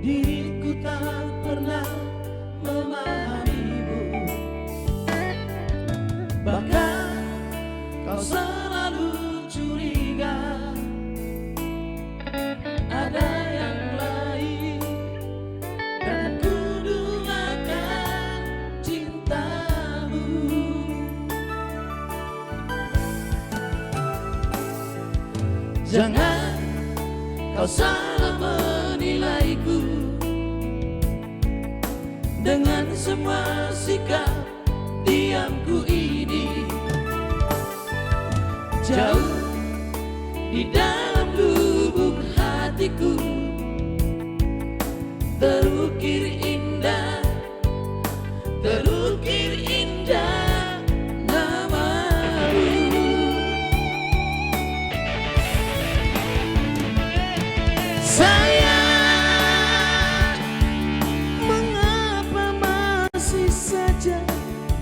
Diriku tak pernah memahamimu, bahkan kau selalu curiga ada yang lain, dan ku dugakan cintamu. Jangan kau salah menilaiku dengan semua sikap diamku ini. Jauh di dalam lubuk hatiku terukir indah, terukir indah namamu. Sayang, mengapa masih saja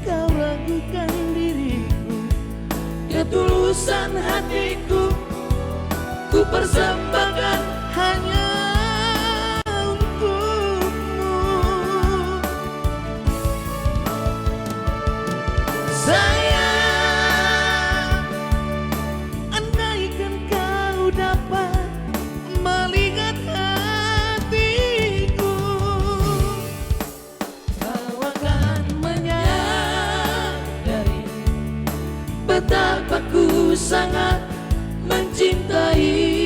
kau ragukan diriku? Ketulusan hatiku ku persembahkan hanya untukmu. Sayang, andaikan kau dapat melihat hatiku, kau akan menyadari betapa ku sangat mencintaimu.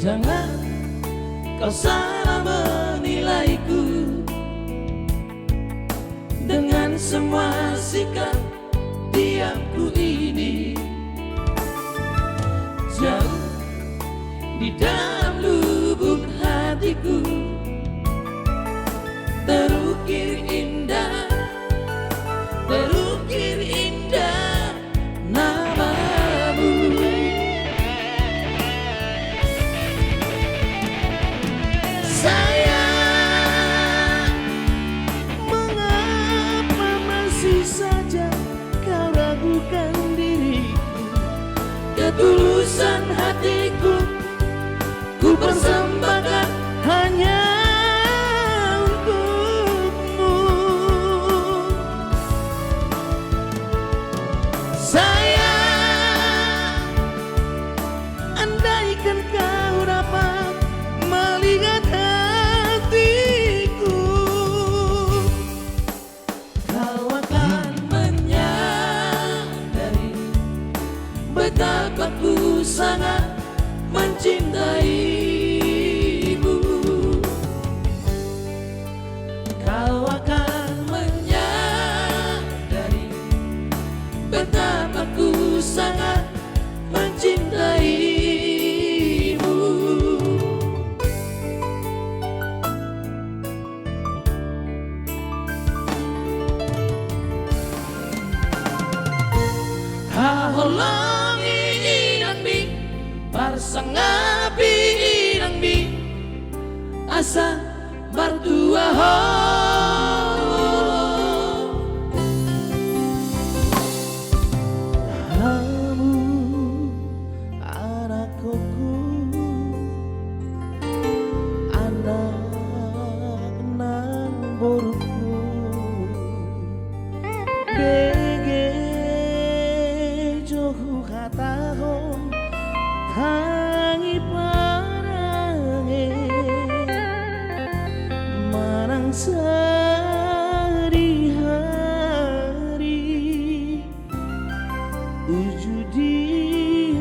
Jangan kau salah menilaiku dengan semua sikap diamku ini. Jauh di dalam lubuk hatiku terukir indah, terukir indah namamu. Sayang, mengapa masih saja kau ragukan diriku? Ketulusan hatiku ku persembahkan hanya untukmu. Sayang, andaikan kau dapat melihat hatiku, kau akan menyadari betapa ku sangat mencintaimu. Kau akan menyadari betapa ku sangat mencintaimu. Haholongi inang mi, parsangapi inang mi, asa berdua ho. Kamu anak koko, anak nang boruku, bege johu katahon tangi parange manang sehari-hari ujudi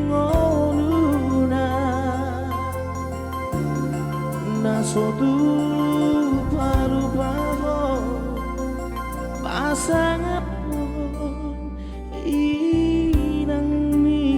ngonuna nasotu paru-paru pasangan inang mi.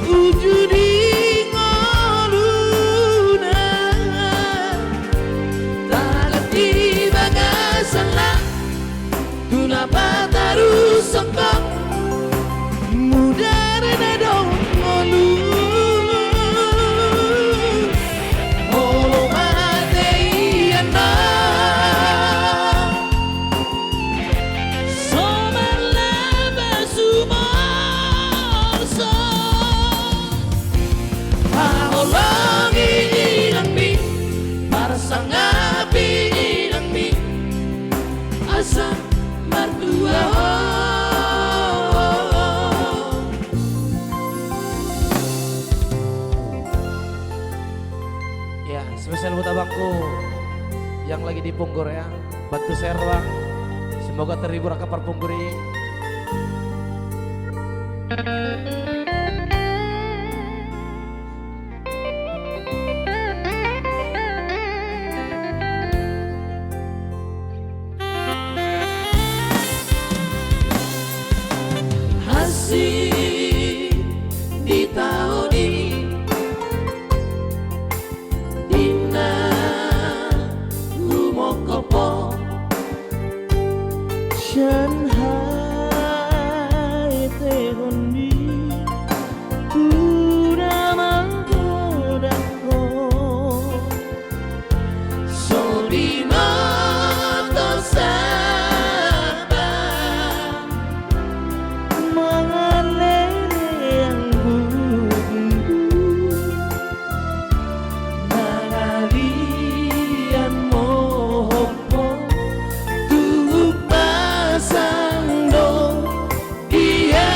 ujudi ngoluna Takati bagasalah Kenapa terus sengkak mudar na dong ngolu Olo mate iana Somar laba sumarso Haolangi ilang mi Para sangapi ilang mi Asa mertua Ya, spesial buat abangku yang lagi di Punggur ya. Bantu share bang. Semoga terhibur akan perpungguri. Asih di tahun ini Dina Lumokopo Shanghai Tehondi Pura Mangkodako Solino Tosaba Mengalele yang bumbu Nangalian mohopo Tu pasang do Dia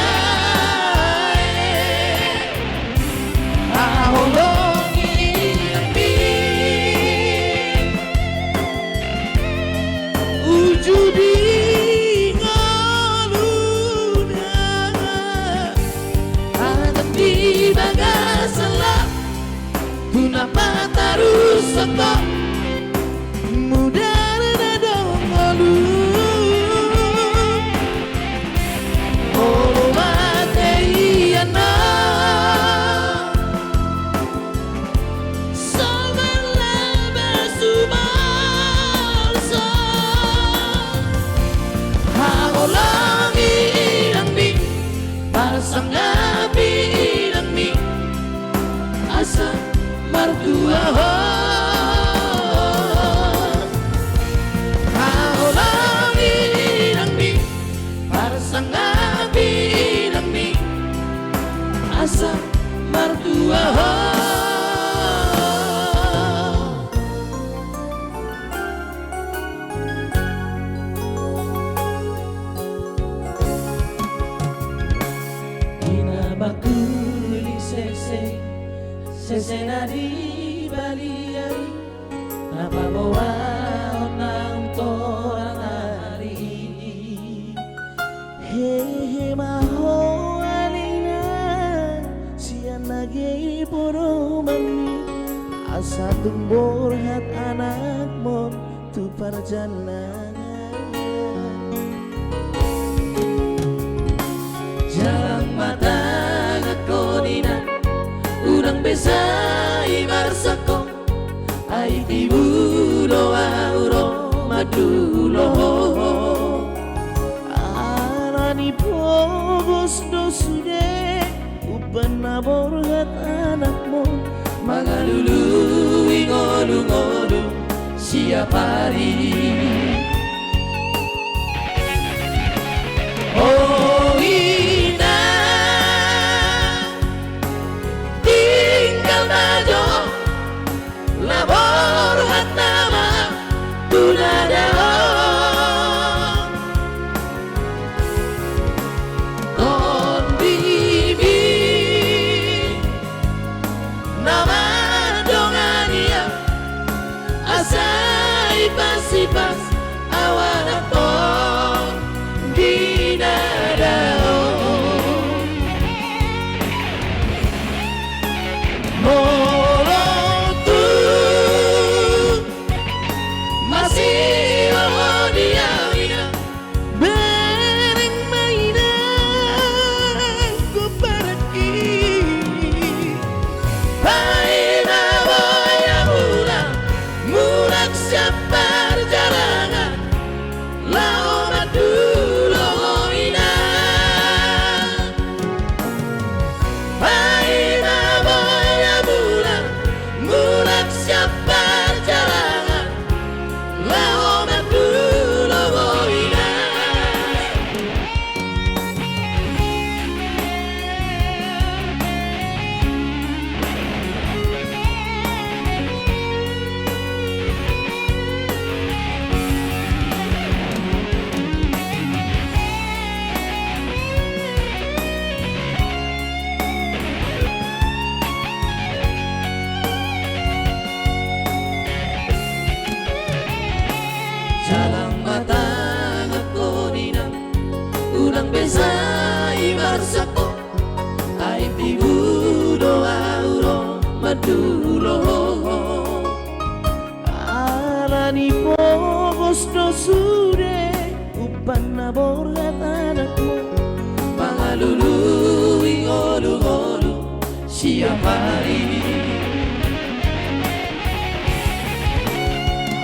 Aholongi lembi ujudi ngoluna Hati bagasalah Kenapa terus sengkak mudar na dong ngolu Olo mate iana Somar laba sumarso Haolangi ilang mi Pasang api ilang mi Asa mertua Haolangi ilang mi Pasang api ilang mi Asa mertua Inabakuli sese Sese nadi baliai Napa bawa onang torang hari hehe maho alina sian nage poro mami asa tumbur hat anak mon tu perjalanan Jalang mata ngakonina Urang besai marsako Ai tibulo auro madulo arani pogos dosude uban nabor hat anak mon Magalulu ingolu-ngolu siap hari Oh ina tinggal majo labor hat nama tunadao kon bibi nama dongania asai pas awan apa dinadao bangsaku ay pibudo auro madulo Alani pogos no sure upan na borgat anakmu Pangalului olu-olu siapa ini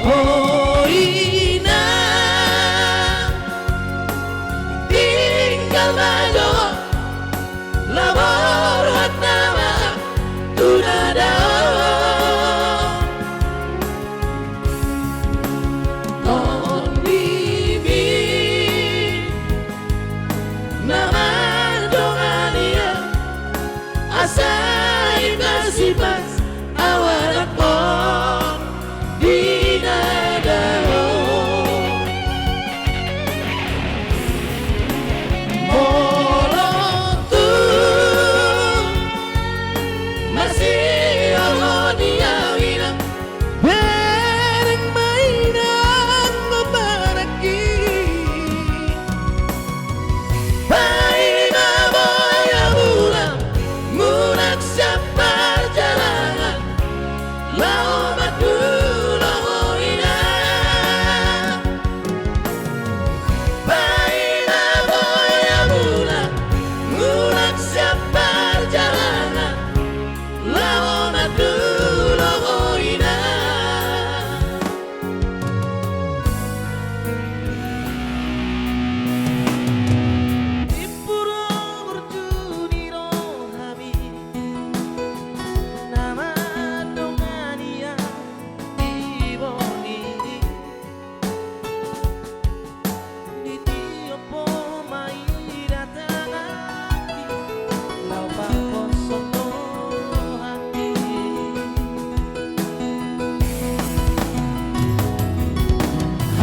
Oh ina tinggal majo labor hat nama tunadao non bibi nama dongania asai kasipas awanak po dinadao molotu masih dia winang Bereng mainan memaraki Paina boya bulan munak siapa jalanan lau madulo ina Paina boya bulan munak siapa jalanan lau madulo ina Ipuro berjudi rohami Nama dongania diboni Ditiopo mai datangi Lau pakosong no hati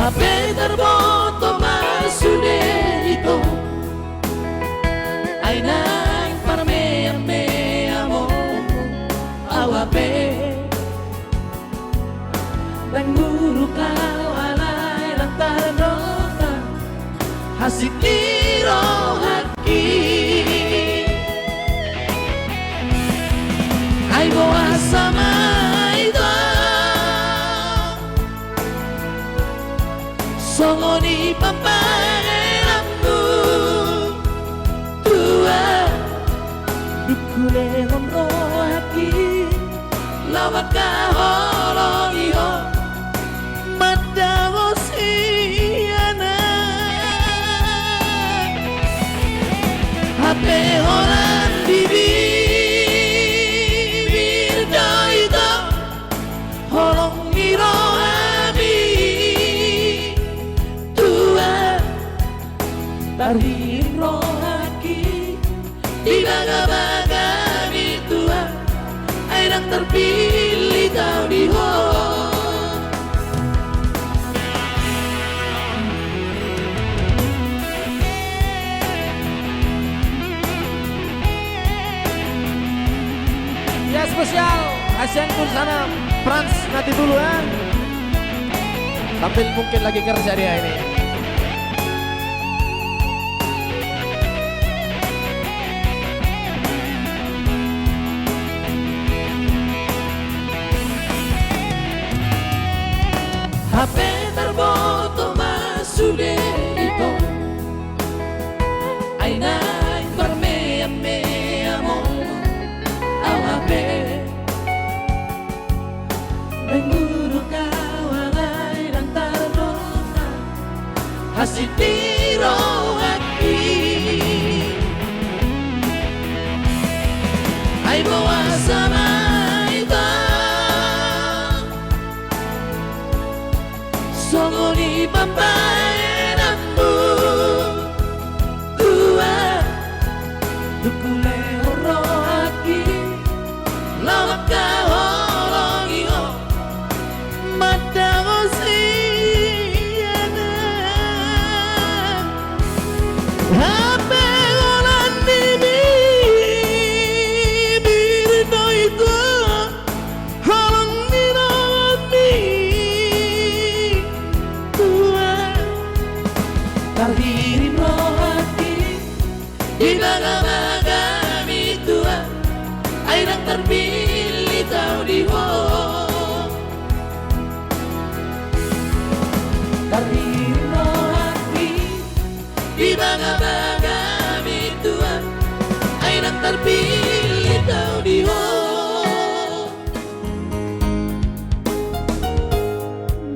HP terboto masude ito ay nang parme amo awape dan guru kau alay lantar nota hasik tiro haki ay bawa sama ito songo di pamparammu tua Dukule romro haki lawak kahologiho Madawos iyana HP orang di bibir itu holong miro ami tua Tarim rohaki di baga-baga di tua air yang terpilih kau di ho Ya spesial Asian pun sana Frans nanti dulu ya sambil mungkin lagi kerja dia ini HP terboto masude ito ay nang parme-amo awape Nanguro kau alay lantar nota hasit tiro haki ay bawa sama ito songo di pamparammu tua dukule oro haki lawak kahologiho Madawos iyana Hape orang di bibir no itu Holong ni romi Tua terpilih kau di ho Terhino hati di bangga-bangga Tuhan anak terpilih kau di ho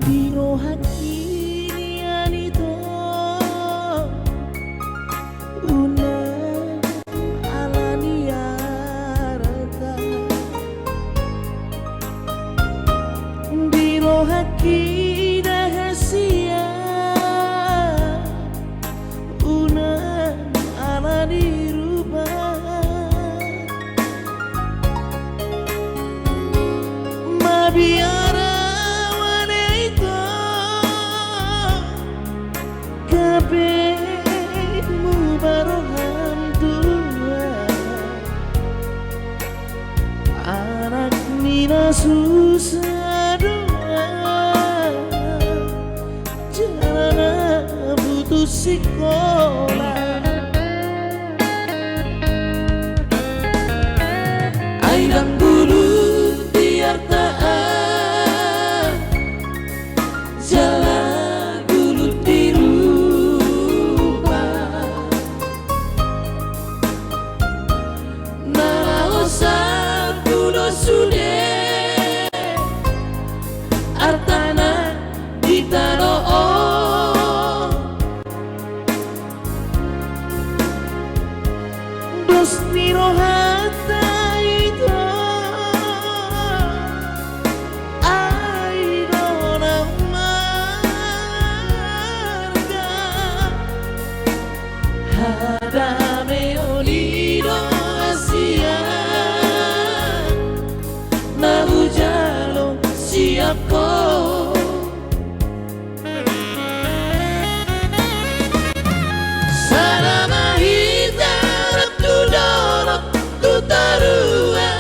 Dino hati nianito Una alaniarata Dino hati dahasia Una alani biara wanita kabehmu baroham tua anak mina susah doa jalan butuh sekolah aidang bulu biar taat jalan dulu dirubah naraosan kuno sudah artana di tanah dos nirohata itu Dame olido asia na hujalo siap ko Salama hitarap tudorok tutarua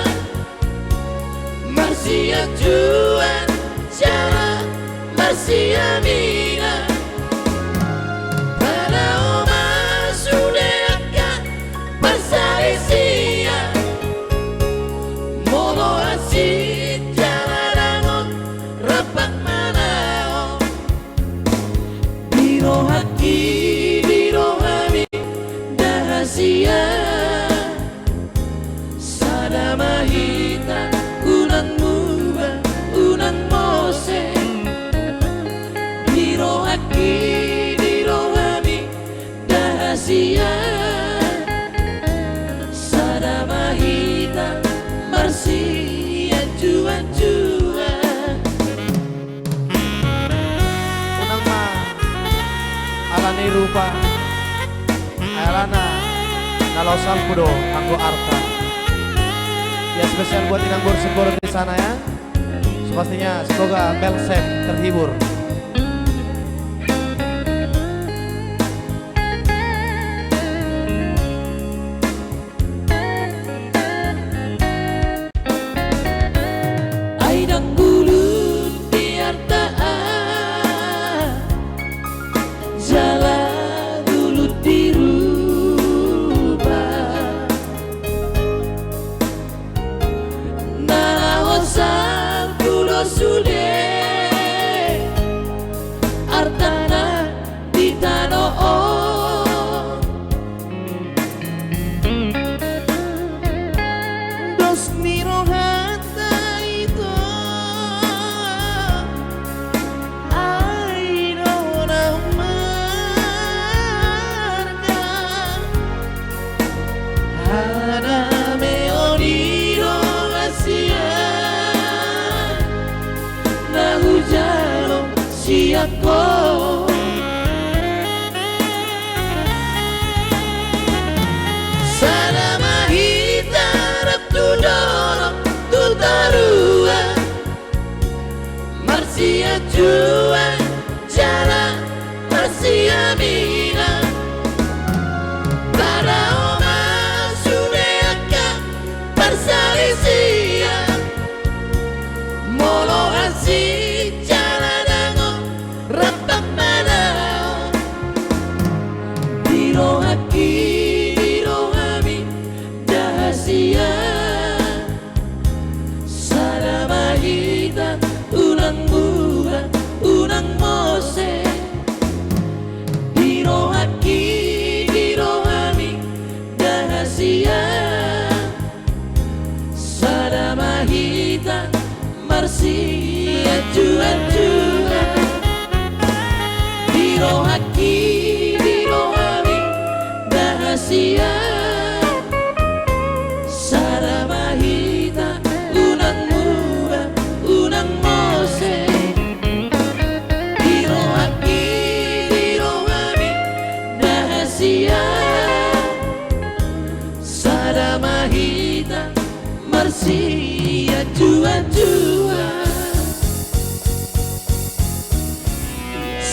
Marsia juan cara Marsia mina alani rupa alana kalau sampudo anggo arta ya spesial buat inanggur sembur di sana ya pastinya semoga Melsek terhibur. Artana di tanah dos nirohata itu aidona marga Hana meonido asia na hujalo siako Salama hitarap tudorok tutarua Marsia juan jala Marsia mina Para oma suneaka parsalisia Molo asik rapat mana dirohaki dirohami dahasia Marsia jua-jua Biro haki biro hari Dahasia Saramahita unang muda unang mose Biro haki biro hari Dahasia Saramahita Marsia jua-jua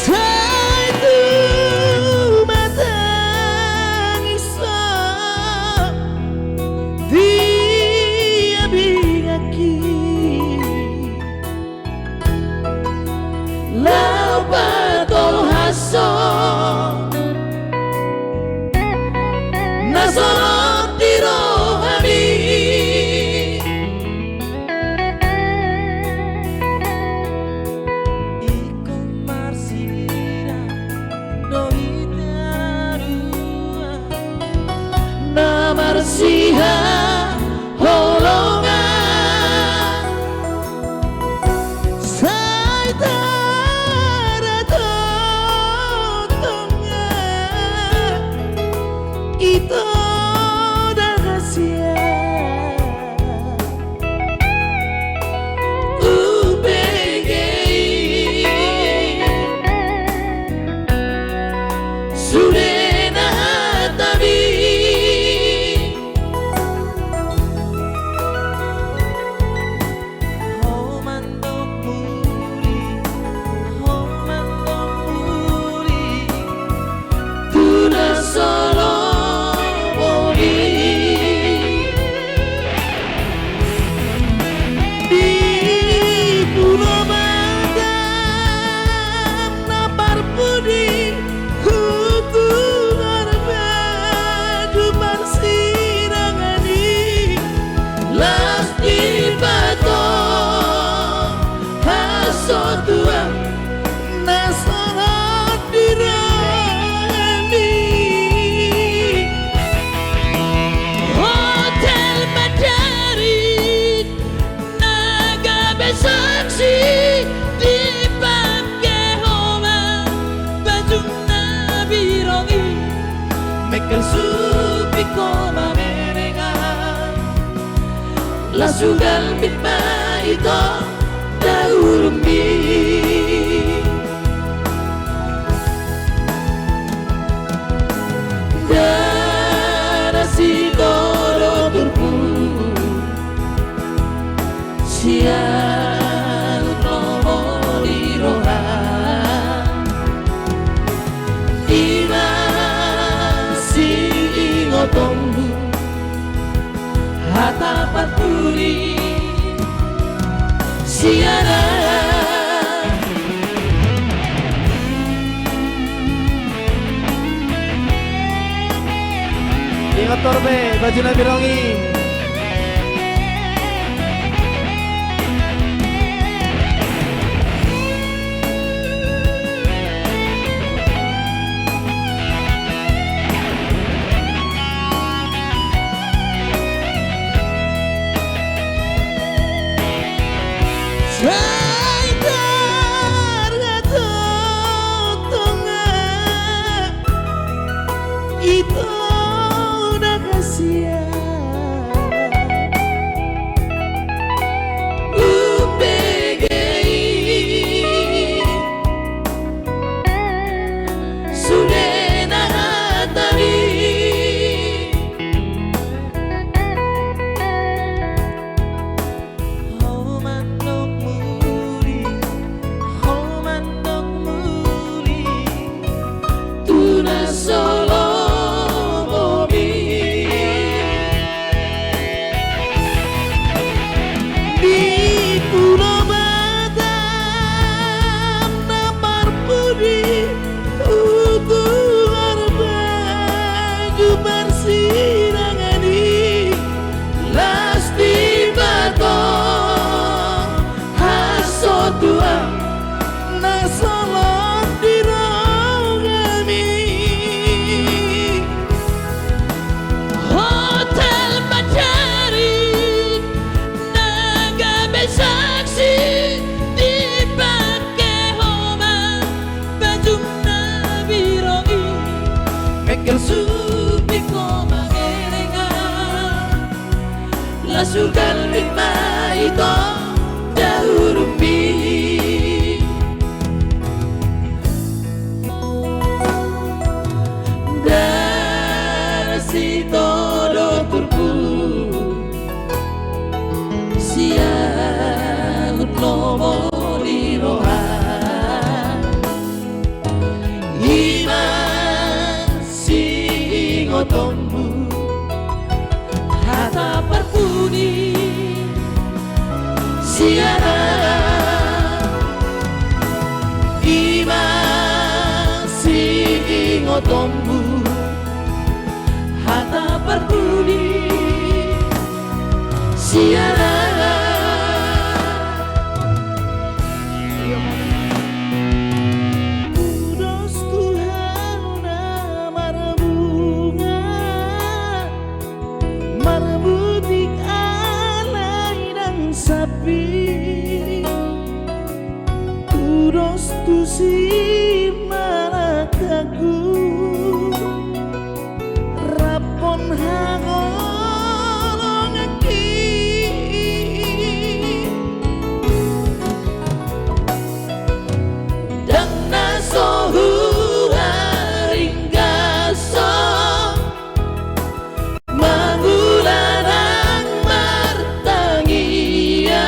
Satu matang iso dia bingaki Lau patol haso Nasorot dirohani Ikon marsira doitarua Na marsiha holongan Saitara totonga Ito rahasia UPGI Surena hatabi Homandok muri Tuna solo boli Di Pulau Batam Napar pudi Hukuman badu marsirangani Lasti bato Haso tua Nasarat dirani Hotel Madarin Naga besaksi Di pake homa Bajung nabi rongi Mekel supi koma merengan La sugal bitma ito Daurumbi Dana si toro turpu Siang nomo di rohan Iman si ingotonggu Hatapat puri Siana Ingat torbe, baju nabi rongi. Saitara totonga Ito rahasia UPGI Surena hatabi Homandok muri kalbit maito dahurumbi darasi todo turku siang lomo liroha iman singotombu hata perpuni siara iman singotombu hata perpuni siara Kudos Tuhan marbunga marbutik alay ng sapi Kudos tu si marakagu rapon hangolong aki dan nasohu haringgaso mangularang martangia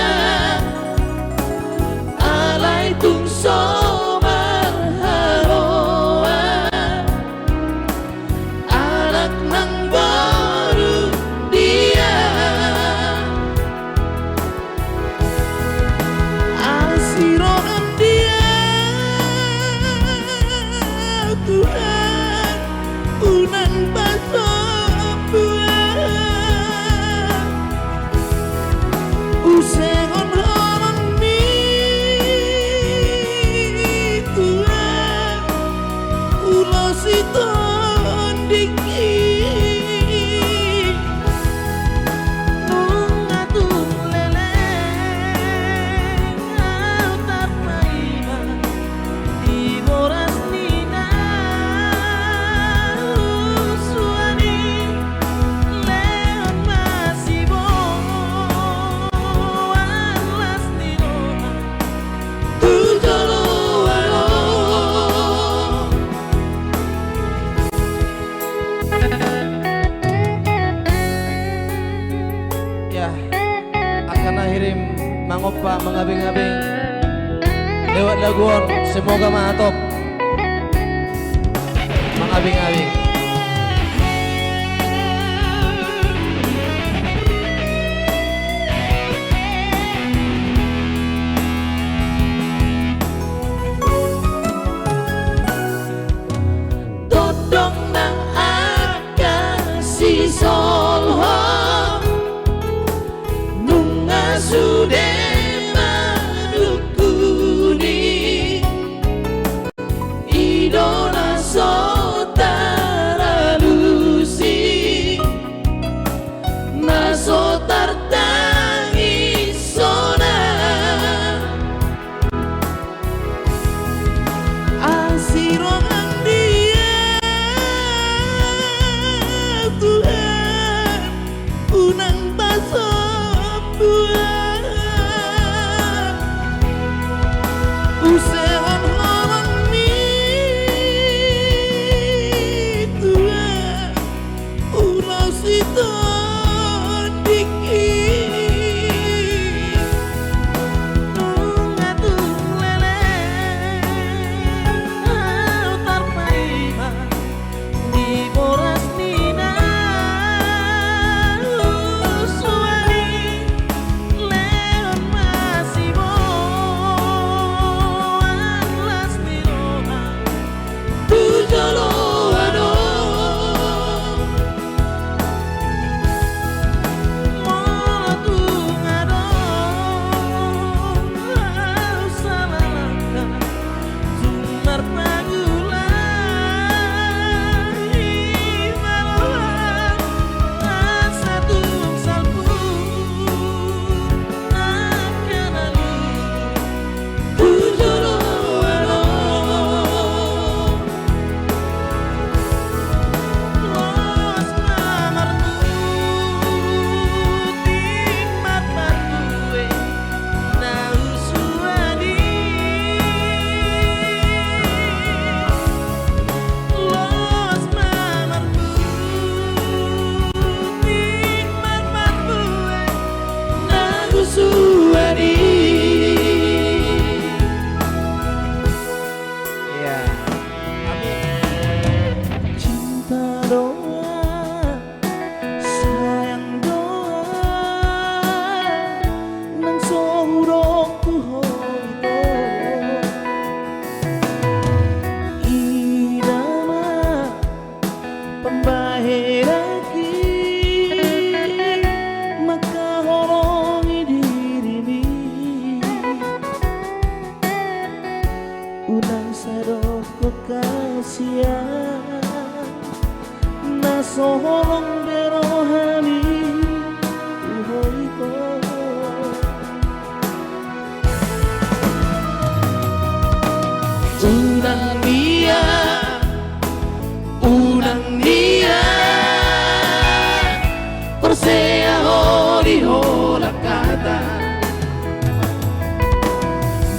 alay tungso marharoa anak ng baru dia Asiroan dia Tuhan unang baso buah Usengon horong mi Tuhan ulos ito diki Bunga tumleleng altar maima di boras nina suani leon masibo alas dinona tujolo alo Ya, akan akhirim mangopa mengabing-abing lewat laguan semoga mahatop mengabing-abing. todong nang akasi solho nunga sude madukuni idona sotara lusi na sotar tangi sona Asiroan dia Tuhan unang baso buah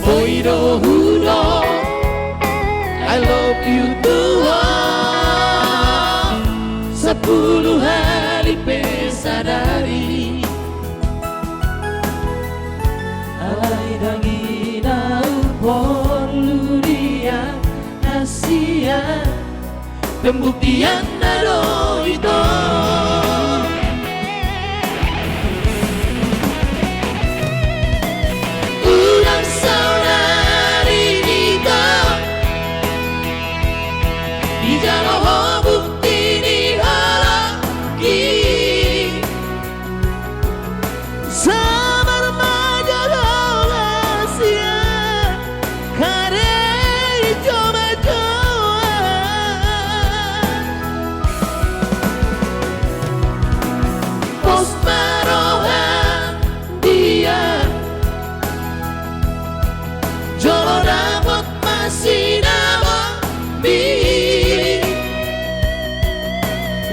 Boido Hudo, I love you Tuhan. 10 hari pesadari alai dangina upon luria Asia pembuktian nado itu. Ulang saudari kita di jalan bukti dihalangi. Sabar majalah Asia kare coba-coba Pos marohan dia Jolo dapat masih nama mi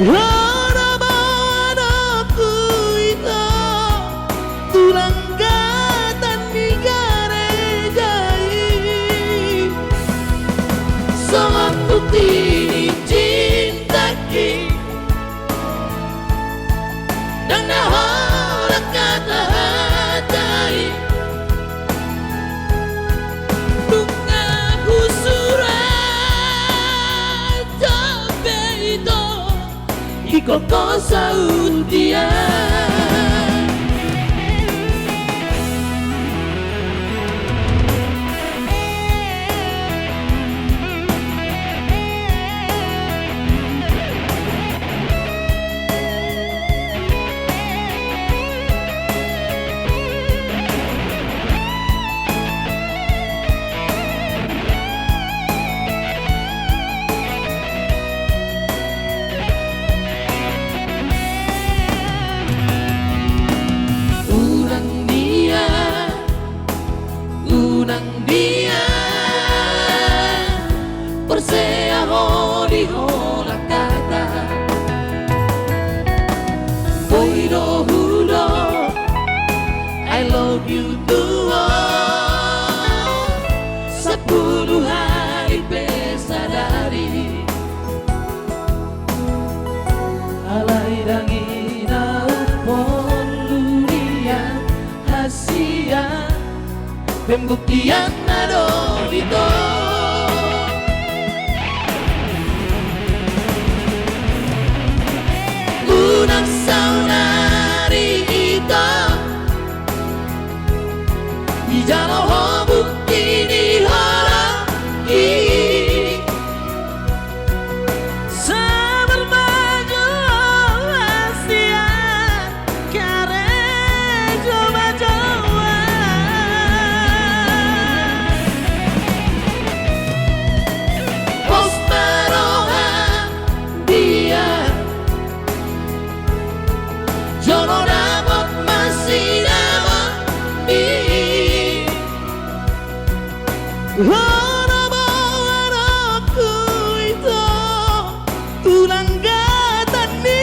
Ora anakku itu tulang gatan di garejai Sangat bukti dicintaki Dan nahorak kata hatai Bunga kusurat Tapi itu Ikut kau saud dia Unang dia Persea hodi hola kata Boido Hudo I love you Tuhan 10 hari pesadari Alai dangina upon dunia Asia pembuktian nado itu. Unang saudari kita di jalan bukti dihalangi. Sabar majalah Asia kare coba-coba Pos marohan dia Jono dapat masih nama mi Ora anakku itu tulang gatan di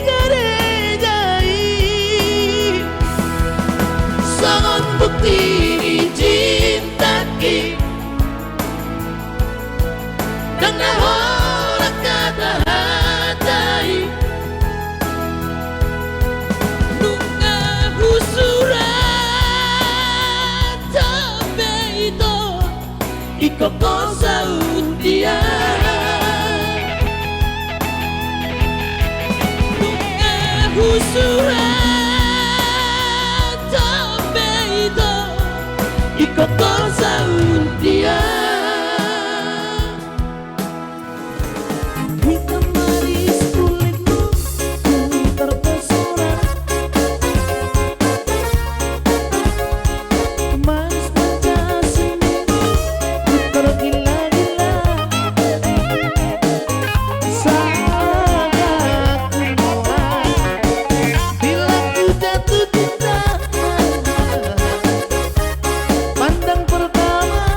garejai Sangat bukti dicintaki Dan nahorak kata hatai Nunga husurat Tapi itu Ikut kau saud dia Nunga husurat Tapi itu Ikut kau saud dia hitam manis kulitmu ku terpesona manis manja senyummu ku tergila-gila sangat mulai bila ku jatuh cinta pandang pertama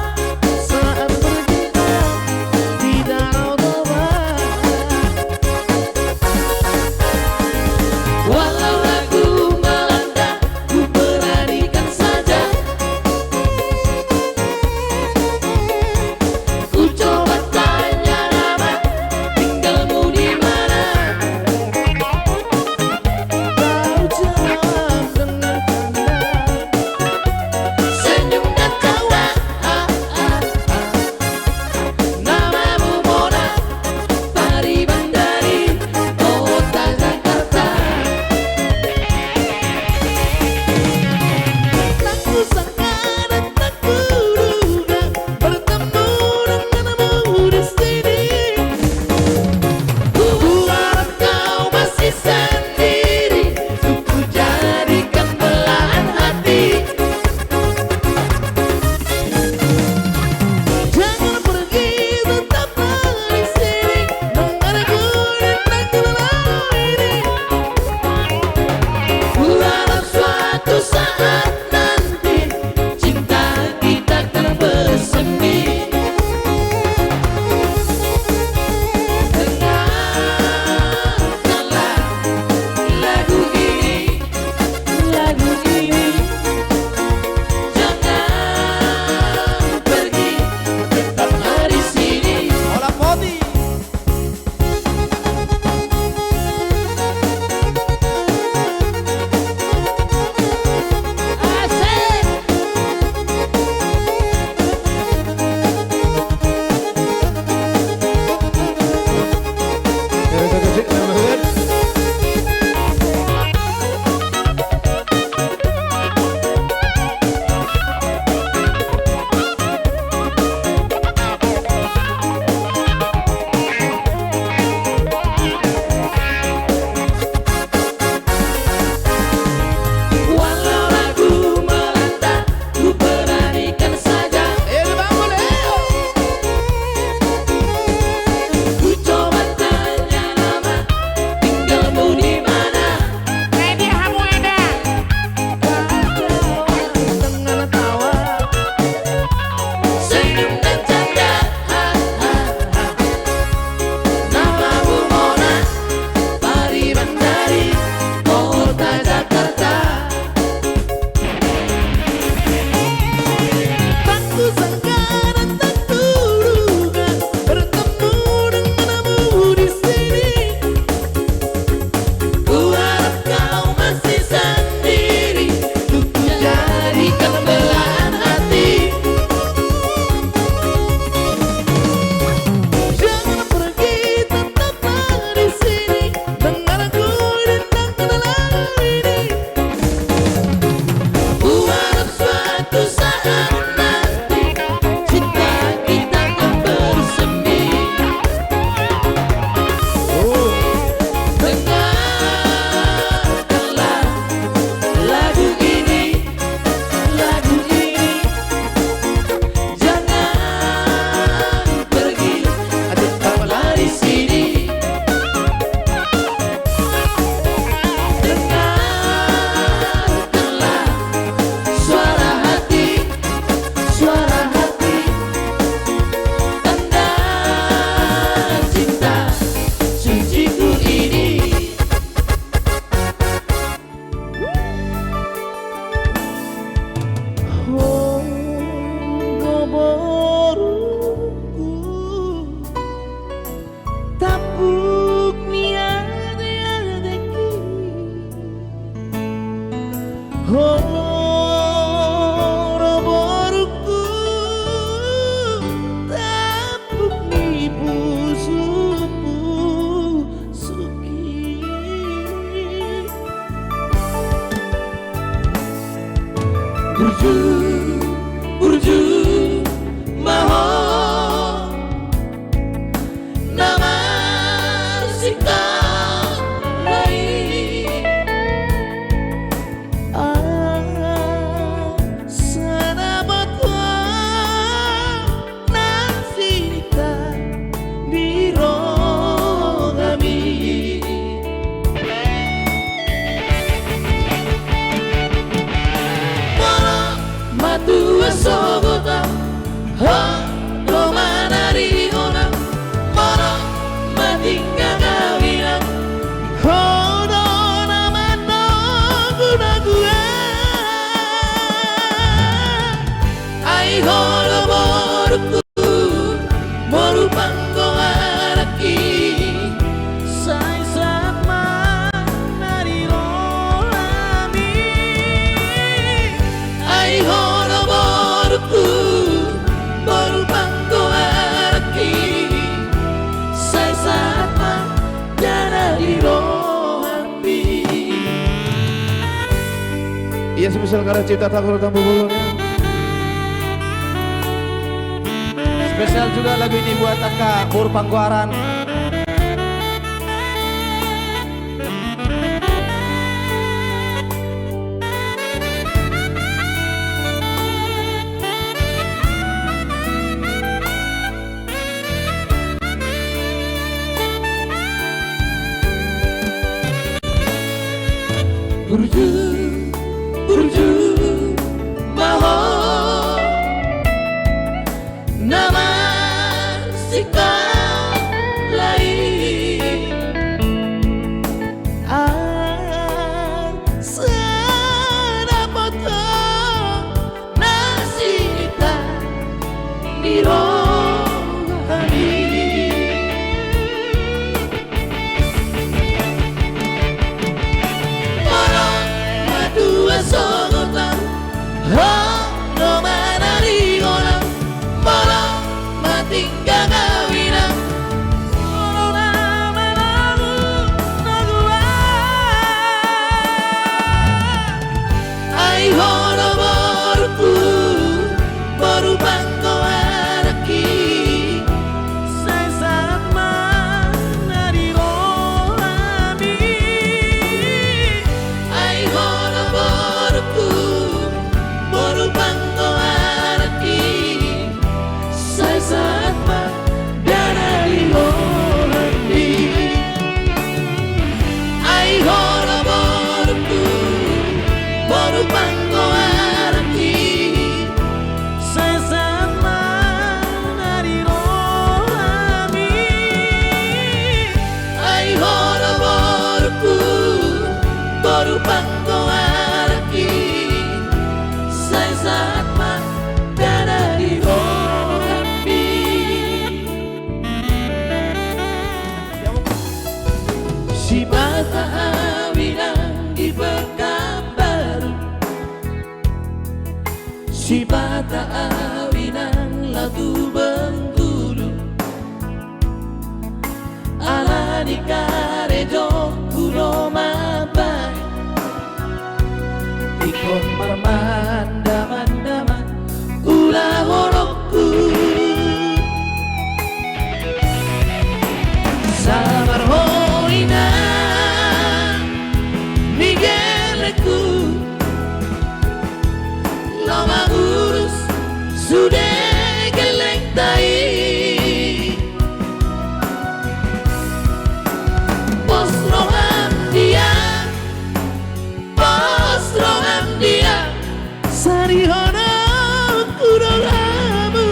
Burju, burju, maho nama sika lai sana batwa nasita biro kami Matua sogota ha no manari ona mana matinga kawina hono nama no guna gua ai hono morku moru panggo araki sai sama nari roami ai hono morku moru panggo araki sai sama nari roami. Iya spesial karya cipta Thakur Tambu Bolongnya. Spesial juga lagu ini buat Aka Pur Pangguaran. Burju, burju, maho nama sika lai sana poto nasita biro kami Dua sogota ha no manari ona mala matingga kawina corona managu nagua ai hono morku baru pangko araki sai sama nari roami ai hono morku baru pangko araki sai sama nari roami ai hono morku baru pangko araki sai sama nari roami ai hono morku baru pangko araki sai sama nari roami. Si bata awinang di Pekanbaru, si bata awinang lagu Bengkulu, ala di karejo kuno mabai, ikon marmanda mandaman ula horokku. Sabar hoina Miguelku lama urus sudah geleng tai Bos roham dia Sari hono kudolamu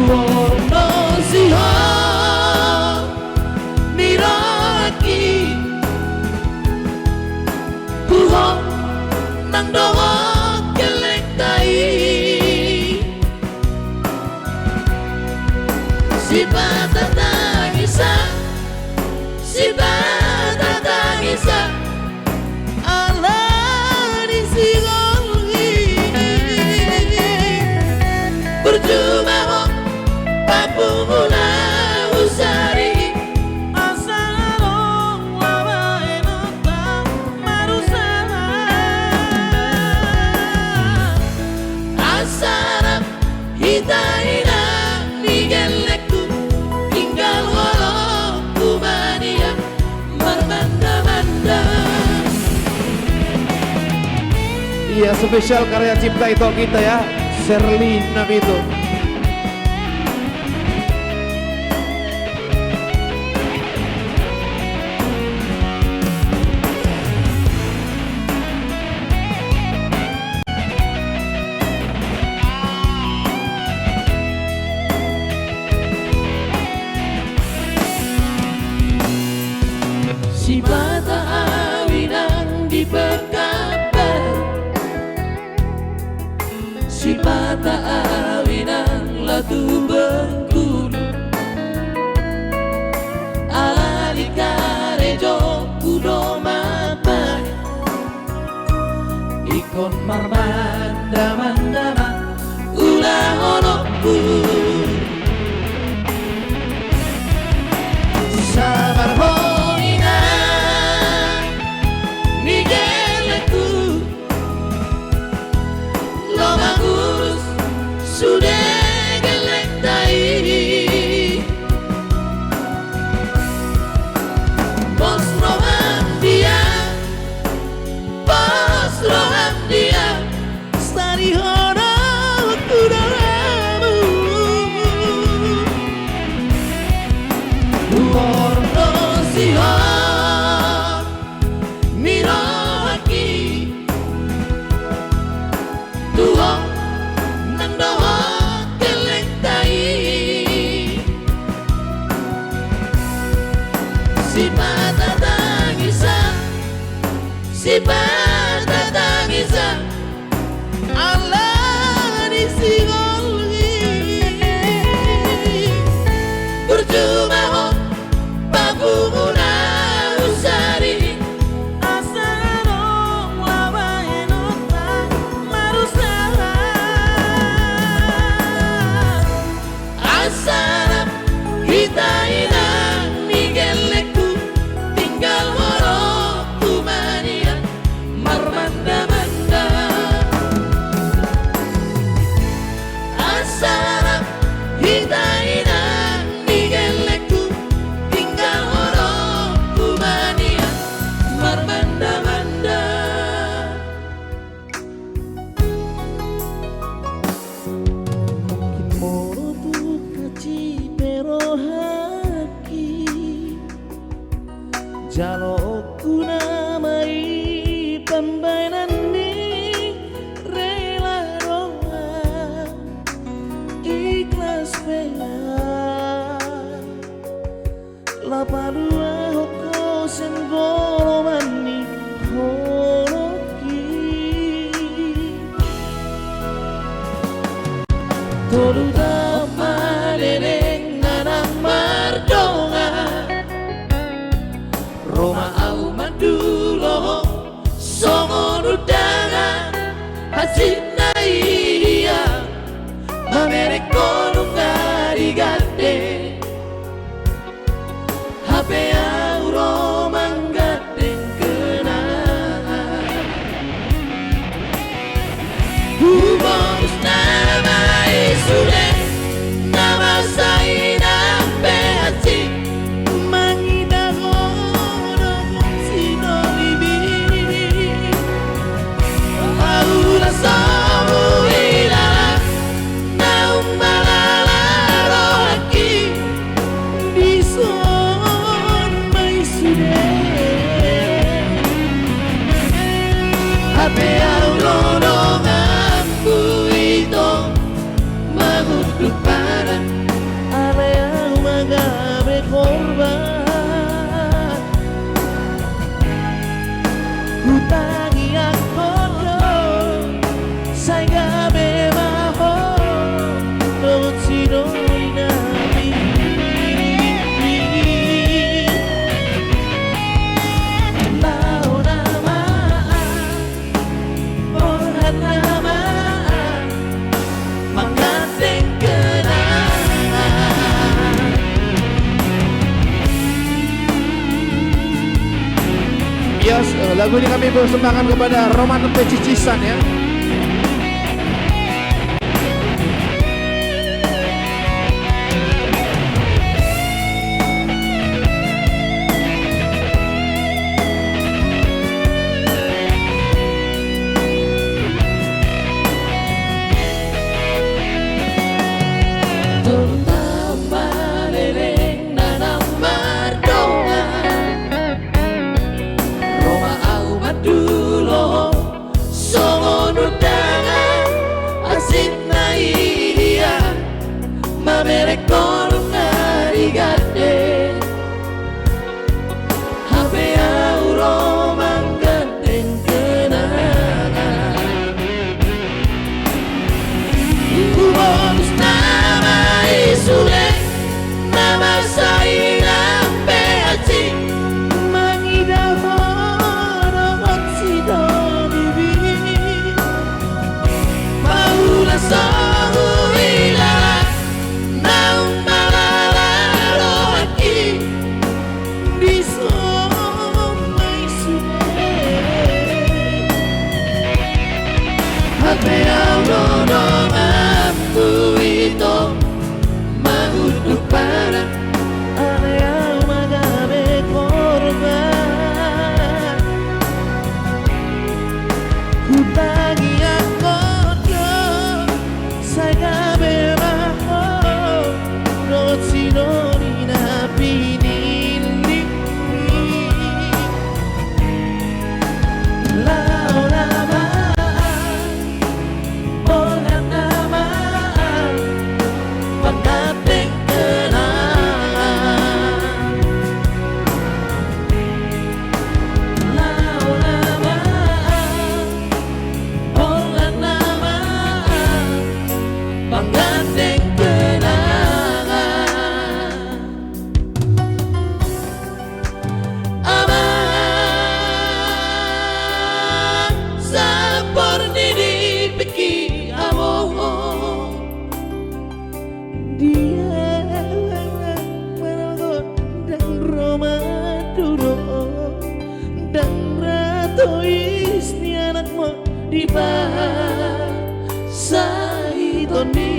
Wono siho miraki Kuho nang doho geleng tai Si bata tangisa Si bata tangisa Berjumpa ho papumula usari Asal long lawa enotang marusa Iya, spesial karya cipta itu kita ya, Sherlina itu. Si bata awinang di pekabar, si bata awinang latu Bengkulu, alikare kudo mapan, ikon marmanda mandama ulah honoku. Sabar hoina nigeleku, lo bagus sudah gelek tai. Bos roham dia, bos roham dia, stari hono kudaramu. Warno sihon mirohaki, tuho nandoho gelek tai. Si bata tangisan, si bata tangisan, Allah di singolgi. Percuma ho paguguna usari, asano lawainota marusaha. Asana kita inang nigeleku, tinggal woroku mania marmanda-manda. Asana kita inang nigeleku, tinggal woroku mania marmanda-manda. Moro tu kaci perohaki, jaloku namai pembainan ni rela roha, ikhlas bela lapadua hoko senggolo mani horoki. Terutama dereng nanang mardonga, Roma au madulo songo nudanga hasina iya mamereko nungari gade hape au Roma gade kenangan. Bonus nama isude nama saina pehaci mangida gono sino bibi, aula samu ilala naung malala rohaki. bison mai sude, Hape au lodonganku itu menguduk pada area magabe korban, hutangi akodo, saya bemaho, lewat sino inabi. Lau nama, orhat nama, menganting kenangan. Yes, lagu ini kami persembahkan kepada Roman Pecicisan ya. Utangi ako sa gabi mahal No't sino ni na pinili Lao naman Bolat naman Pagdating kenangan Lao naman Bolat naman Pagdating kenangan Abang sa pornidipiki amo Dia menonton dan romaduro Dan ratu istri anakmu di bahasa Itoni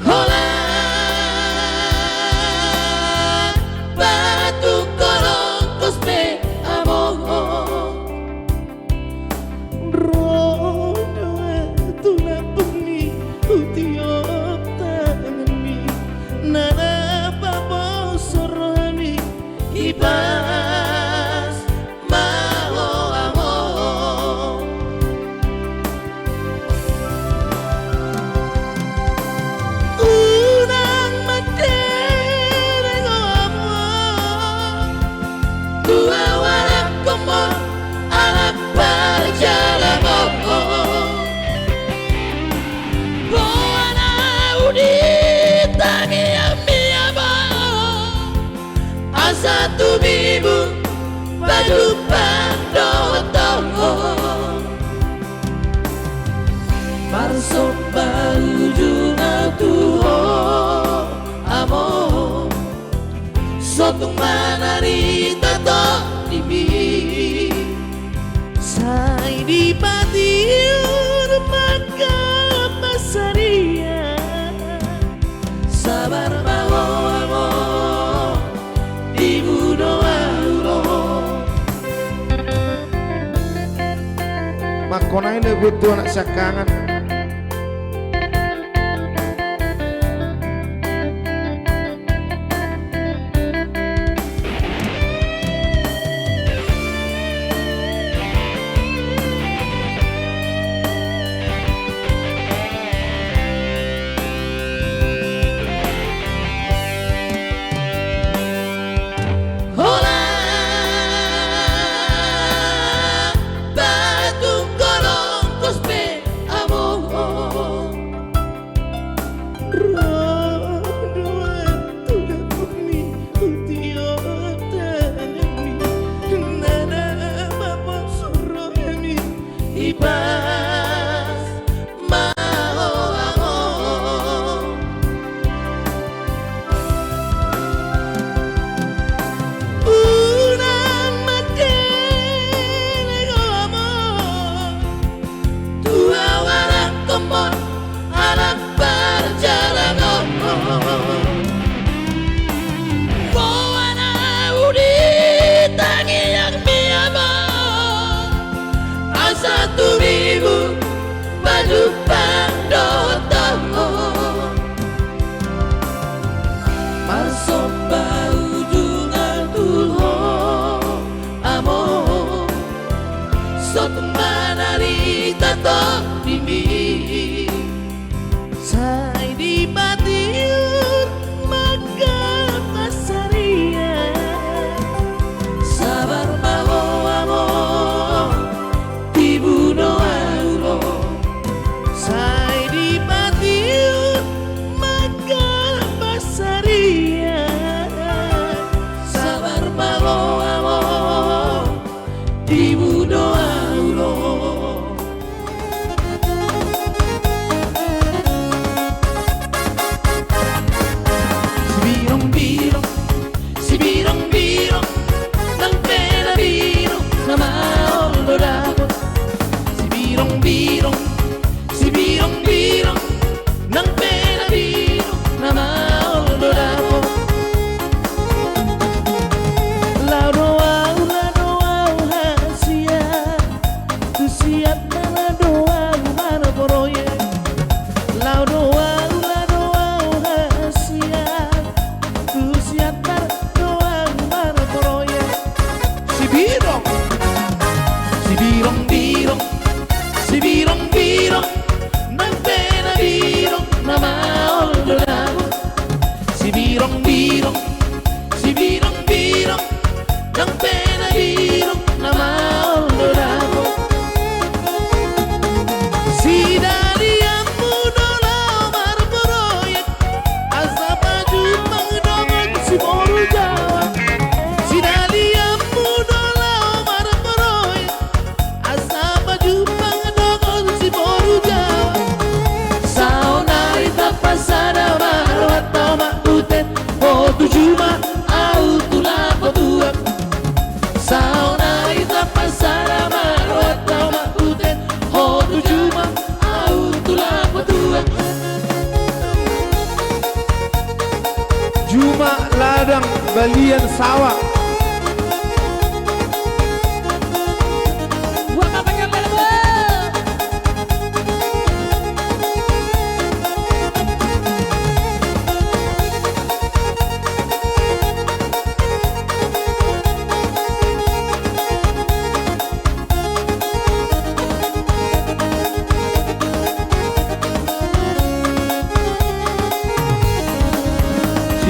Hola batu kolong kosme among Rodo tulak puni utiop tanganmi Nana papo sorohami ibas mau amo Unang materi amo Dua warak komo anak berjalan Buana udita mi amo Asa tu bibu baju pandoto Marso baju atuho amo Sotung manarita to dibi Sai di patiur maka pasaria Sabar mau amo Ibu doa Makonai ne butuh anak sakangan. Hola batu kolong kosme amo Rodo tulak puni utiop tanganmi Nana papo sorohami ibas mau amo Unang materi amo Dua warak komo anak berjalan Buana udita yang mi amo Asa tu bibu baju pandoto Marso baju atuho amo Sotung manarita to dimi Sai di patiur maka pasaria Sabar mau amo Ibu doa Sai di patiur maka pasaria Sabar mau amo Ibu doa Si birong-birong Nang pera birong Na maolo dapat Si birong-birong Nang pera birong Na maolo dapat ng pena biro na maolorado. Si Dalian muda lamar proyek asa baju pangdongan si Moru Jawa. Si Dalian muda lamar proyek asa baju pangdongan si Moru Jawa. Saonari tapasada marwat toma utet o tujuma au tulapa tuak. Saonari tapasada marwat toma utet o tujuma au tulapa tuak. Juma ladang balian sawah.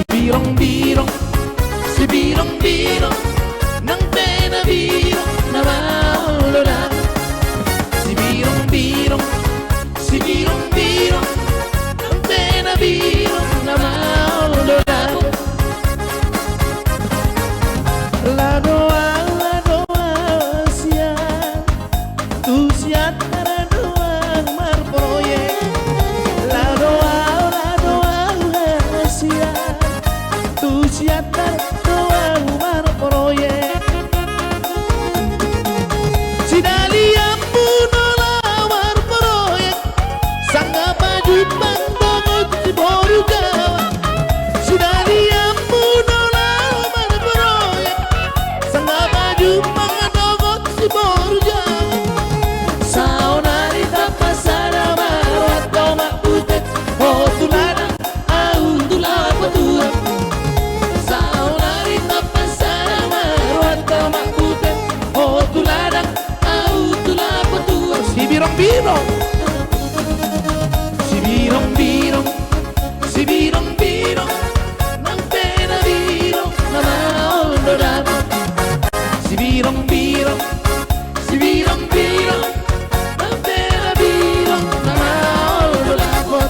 Birong-birong, si birong-birong ng pena biro na maolorado. Si birong-birong, si birong-birong ng pena biro na maolorado. La doa siya, tu siya para doang marproyek. La doa siya, tu siatar doang marproyek. Si Dalian muda lamar proyek sangga baju pangdongan si Moru Jawa. Si Dalian muda lamar proyek sangga baju pangdongan si Moru Jawa. Saonari tapasada marwat toma utet o tuladang au tulapa tuak. Saonari tapasada marwat toma utet o tuladang au tulapa tuak. Si birong-birong, si birong-birong, si birong-birong ng pena biro na maolorado. Si birong-birong, si birong-birong ng pena biro na maolorado.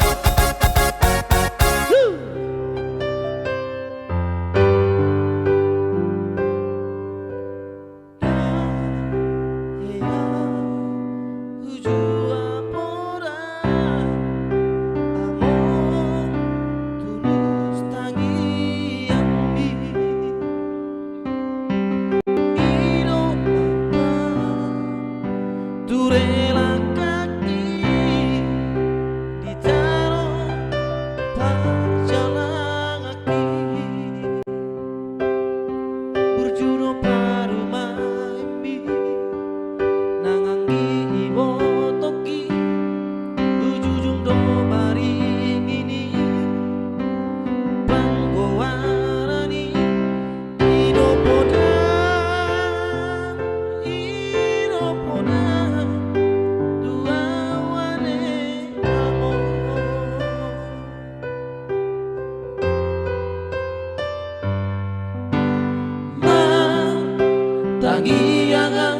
Tangiangan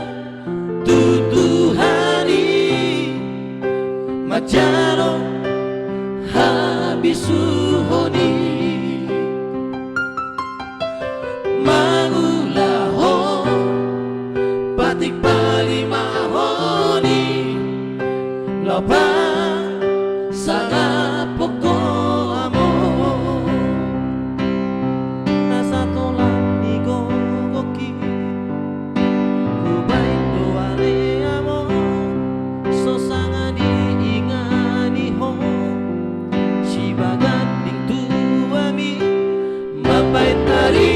tutuhani Majano habisuhoni Mangulahon Patik palimahoni Lopa sangat pokok amor Nasa tolak ni gogoki Mapait nari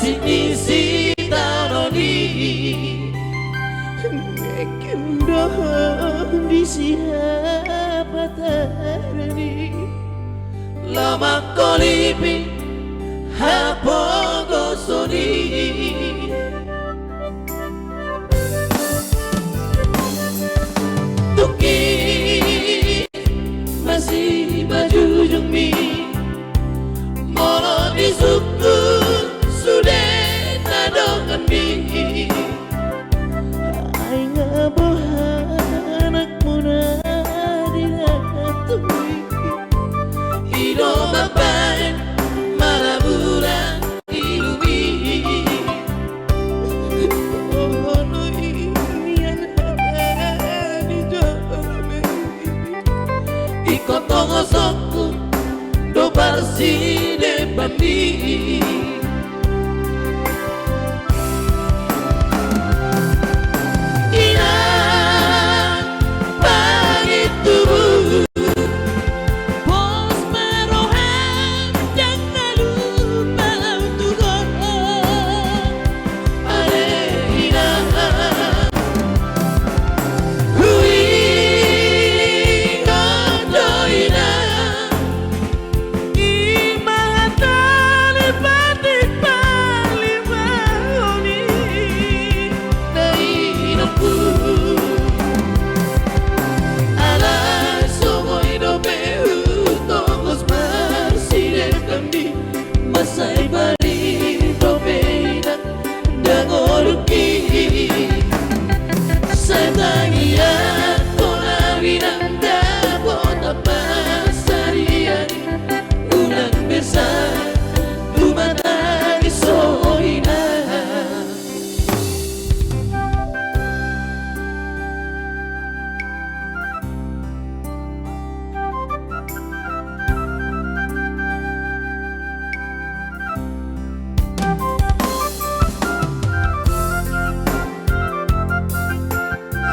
isi tanoni Kendoh di siapa tarani lama kolipi hapo gosoni Tuki masih bajujung mi Molo disuku sudah nadokan mi Ay ngabohanak mo na dinatui Ido mapan malaburan ilumi Oh no inian di jome Iko tongo sokku do barsi de bambi Ina pagi tubuh Bos merohem jangan lupa untuk doa Ale ina Hui gondo ina Imahatali batik palimahoni Dai hidupku Alay somo hidupe utongos bersih kami Masai bari propeina dangoruki Satangia kona winanda kota pasariani Ulang besar Umata isoina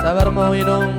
Sabar mau minum